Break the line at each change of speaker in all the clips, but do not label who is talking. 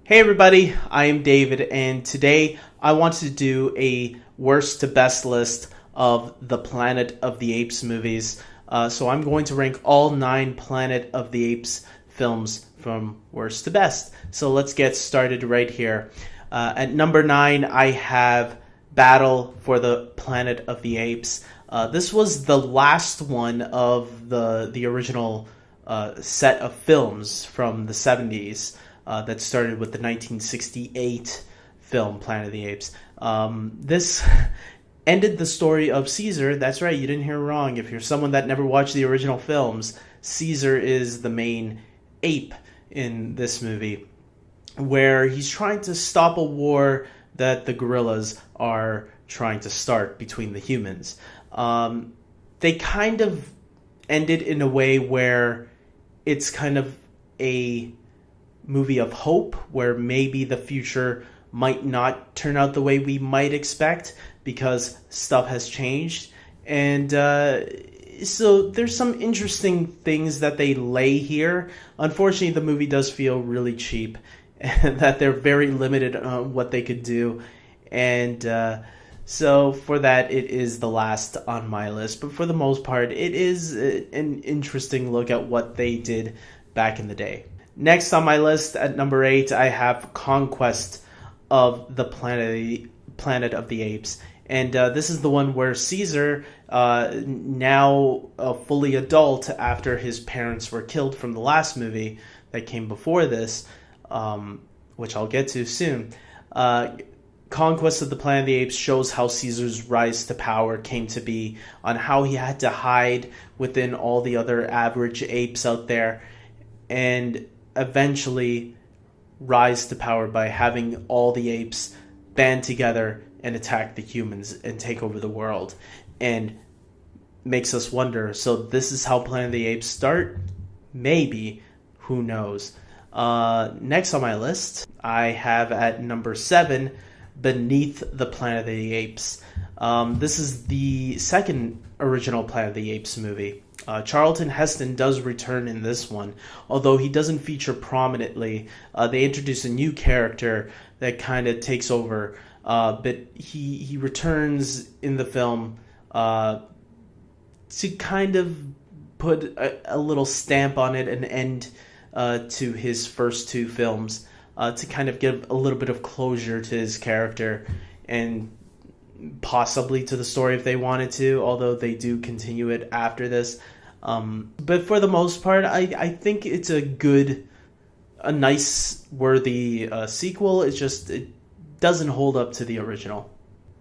Hey everybody, I am David, and today I want to do a worst to best list of the Planet of the Apes movies. So I'm going to rank all 9 Planet of the Apes films from worst to best. So let's get started right here. At number 9, I have Battle for the Planet of the Apes. This was the last one of the original set of films from the 70s. That started with the 1968 film Planet of the Apes. This ended the story of Caesar. That's right, you didn't hear wrong. If you're someone that never watched the original films, Caesar is the main ape in this movie, where he's trying to stop a war that the gorillas are trying to start between the humans. They kind of ended in a way where it's kind of a movie of hope, where maybe the future might not turn out the way we might expect because stuff has changed. And so there's some interesting things that they lay here. Unfortunately, the movie does feel really cheap and that they're very limited on what they could do. And so for that, it is the last on my list. But for the most part, it is an interesting look at what they did back in the day. Next on my list at number 8, I have Conquest of the Planet of the Apes. And this is the one where Caesar, now a fully adult after his parents were killed from the last movie that came before this, which I'll get to soon. Conquest of the Planet of the Apes shows how Caesar's rise to power came to be, on how he had to hide within all the other average apes out there, and eventually rise to power by having all the apes band together and attack the humans and take over the world. And makes us wonder, so this is how Planet of the Apes start? Maybe. Who knows? Next on my list, I have at number 7, Beneath the Planet of the Apes. This is the second original Planet of the Apes movie. Charlton Heston does return in this one, although he doesn't feature prominently. They introduce a new character that kind of takes over, but he returns in the film to kind of put a little stamp on it, an end to his first 2 films, to kind of give a little bit of closure to his character and possibly to the story if they wanted to, although they do continue it after this. But for the most part, I think it's a nice, worthy sequel. It's just, it doesn't hold up to the original.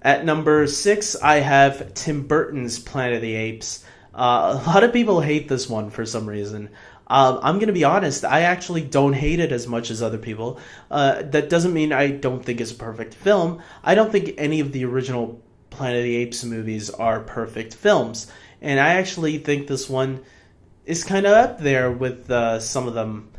At number 6, I have Tim Burton's Planet of the Apes. A lot of people hate this one for some reason. I'm going to be honest, I actually don't hate it as much as other people. That doesn't mean I don't think it's a perfect film. I don't think any of the original Planet of the Apes movies are perfect films. And I actually think this one is kind of up there with some of them.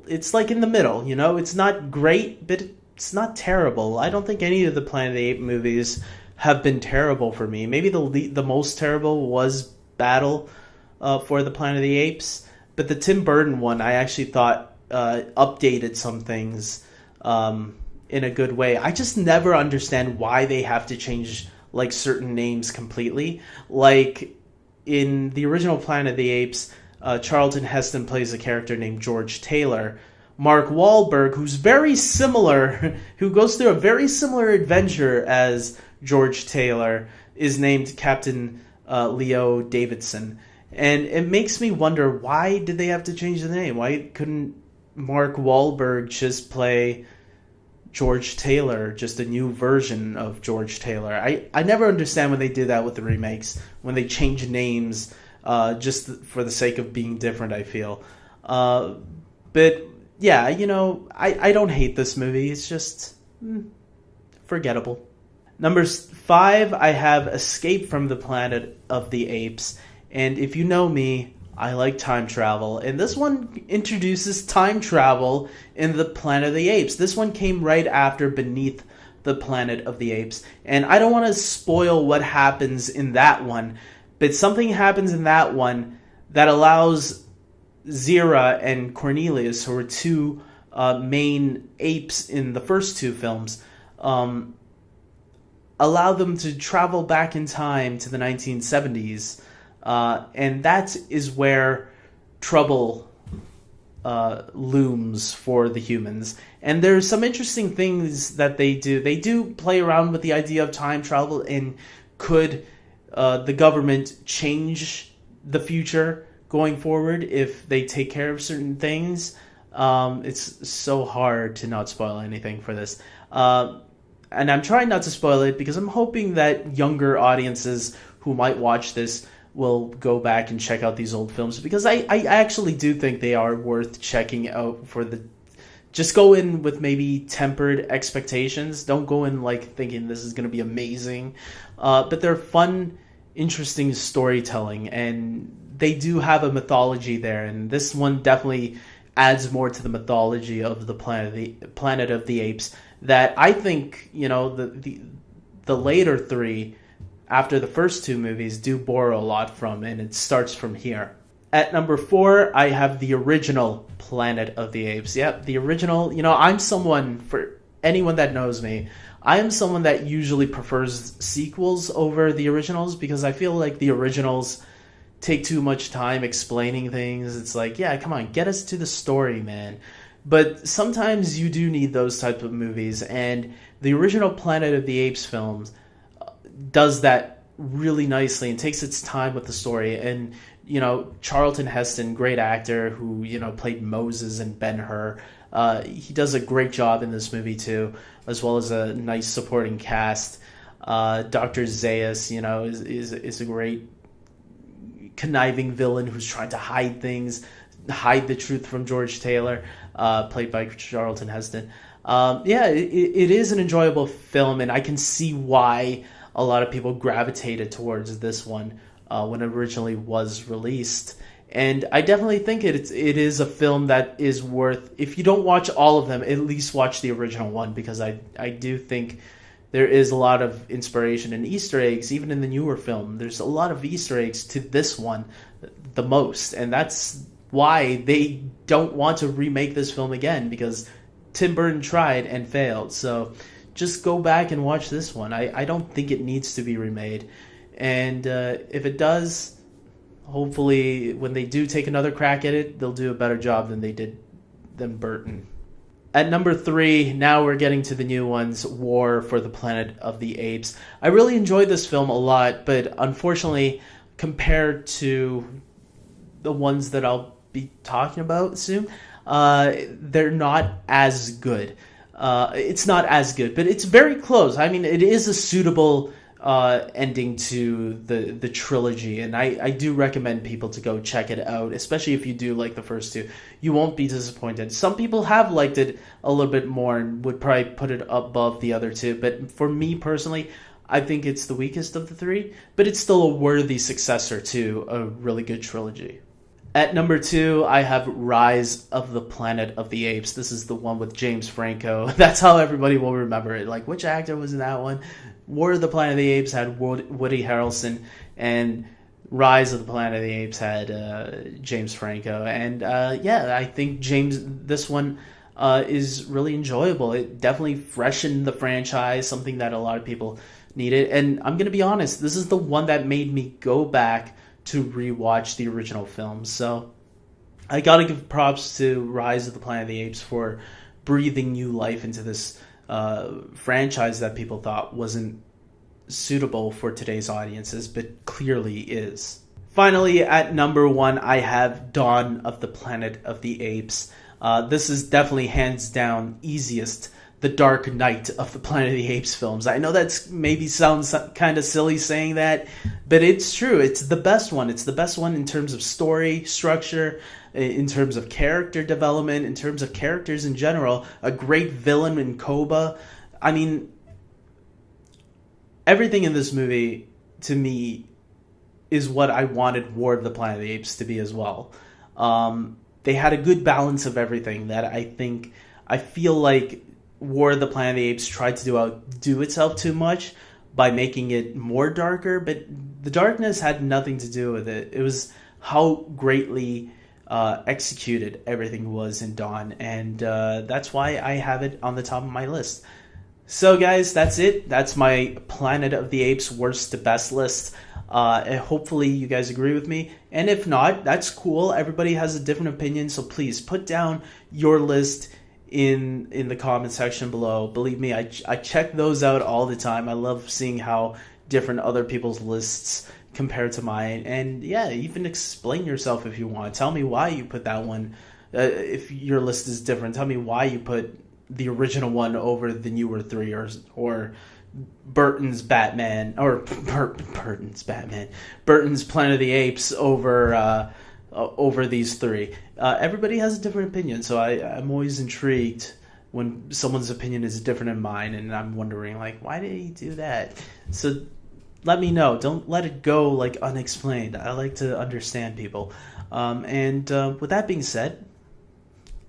It's like in the middle, you know? It's not great, but it's not terrible. I don't think any of the Planet of the Apes movies have been terrible for me. Maybe the most terrible was Battle for the Planet of the Apes. But the Tim Burton one, I actually thought updated some things in a good way. I just never understand why they have to change like certain names completely. Like in the original Planet of the Apes, Charlton Heston plays a character named George Taylor. Mark Wahlberg, who's very similar, who goes through a very similar adventure as George Taylor, is named Captain Leo Davidson. And it makes me wonder, why did they have to change the name? Why couldn't Mark Wahlberg just play George Taylor, just a new version of George Taylor? I never understand when they do that with the remakes, when they change names just for the sake of being different, I feel. But yeah, you know, I don't hate this movie. It's just forgettable. Number 5, I have Escape from the Planet of the Apes. And if you know me, I like time travel, and this one introduces time travel in the Planet of the Apes. This one came right after Beneath the Planet of the Apes, and I don't want to spoil what happens in that one, but something happens in that one that allows Zira and Cornelius, who are 2 main apes in the first two films, allow them to travel back in time to the 1970s. And that is where trouble looms for the humans. And there's some interesting things that they do. They do play around with the idea of time travel, and could the government change the future going forward if they take care of certain things. It's so hard to not spoil anything for this. And I'm trying not to spoil it because I'm hoping that younger audiences who might watch this will go back and check out these old films, because I actually do think they are worth checking out. Just go in with maybe tempered expectations. Don't go in like thinking this is going to be amazing. But they're fun, interesting storytelling, and they do have a mythology there, and this one definitely adds more to the mythology of the Planet of the Apes that I think, the later three, after the first two movies, do borrow a lot from, and it starts from here. At number 4, I have the original Planet of the Apes. Yep, the original. I'm someone, for anyone that knows me, I am someone that usually prefers sequels over the originals, because I feel like the originals take too much time explaining things. It's like, yeah, come on, get us to the story, man. But sometimes you do need those type of movies, and the original Planet of the Apes films does that really nicely and takes its time with the story. And Charlton Heston, great actor who played Moses and Ben-Hur, he does a great job in this movie too, as well as a nice supporting cast. Dr. Zaius, is a great conniving villain who's trying to hide the truth from George Taylor, played by Charlton Heston. It is an enjoyable film, and I can see why a lot of people gravitated towards this one when it originally was released. And I definitely think it is a film that is worth, if you don't watch all of them, at least watch the original one, because I do think there is a lot of inspiration and Easter eggs, even in the newer film. There's a lot of Easter eggs to this one, the most, and that's why they don't want to remake this film again, because Tim Burton tried and failed. So just go back and watch this one. I don't think it needs to be remade. And if it does, hopefully when they do take another crack at it, they'll do a better job than Burton. At number 3, now we're getting to the new ones, War for the Planet of the Apes. I really enjoyed this film a lot, but unfortunately, compared to the ones that I'll be talking about soon, they're not as good. It's not as good, but it's very close. I mean, it is a suitable ending to the trilogy, and I do recommend people to go check it out, especially if you do like the first two. You won't be disappointed. Some people have liked it a little bit more and would probably put it above the other two, but for me personally, I think it's the weakest of the three, but it's still a worthy successor to a really good trilogy. At number 2, I have Rise of the Planet of the Apes. This is the one with James Franco. That's how everybody will remember it. Like, which actor was in that one? War of the Planet of the Apes had Woody Harrelson, and Rise of the Planet of the Apes had James Franco. And I think this one is really enjoyable. It definitely freshened the franchise, something that a lot of people needed. And I'm going to be honest, this is the one that made me go back to rewatch the original film. So I gotta give props to Rise of the Planet of the Apes for breathing new life into this franchise that people thought wasn't suitable for today's audiences, but clearly is. Finally, at number 1, I have Dawn of the Planet of the Apes. This is definitely hands down easiest the Dark Knight of the Planet of the Apes films. I know that's maybe sounds kind of silly saying that, but it's true. It's the best one. It's the best one in terms of story structure, in terms of character development, in terms of characters in general. A great villain in Koba. I mean, everything in this movie, to me, is what I wanted War of the Planet of the Apes to be as well. They had a good balance of everything that I feel like War of the Planet of the Apes tried to outdo itself too much by making it more darker, but the darkness had nothing to do with it. It was how greatly executed everything was in Dawn, and that's why I have it on the top of my list. So guys, that's it. That's my Planet of the Apes worst to best list. And hopefully you guys agree with me, and if not, that's cool. Everybody has a different opinion, so please put down your list in the comment section below. Believe me, I check those out all the time. I love seeing how different other people's lists compare to mine, and yeah, even explain yourself if you want. Tell me why you put that one. If your list is different, tell me why you put the original one over the newer three, or Burton's Batman, or Burton's Planet of the Apes over these three. Everybody has a different opinion, so I'm always intrigued when someone's opinion is different than mine, and I'm wondering, like, why did he do that? So let me know. Don't let it go like unexplained. I like to understand people. With that being said,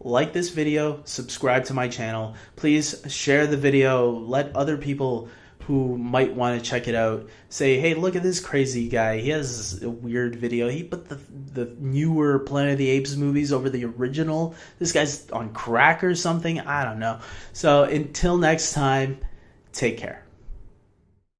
like this video, subscribe to my channel. Please share the video. Let other people who might want to check it out say, hey, look at this crazy guy. He has a weird video. He put the newer Planet of the Apes movies over the original. This guy's on crack or something. I don't know. So until next time, take care.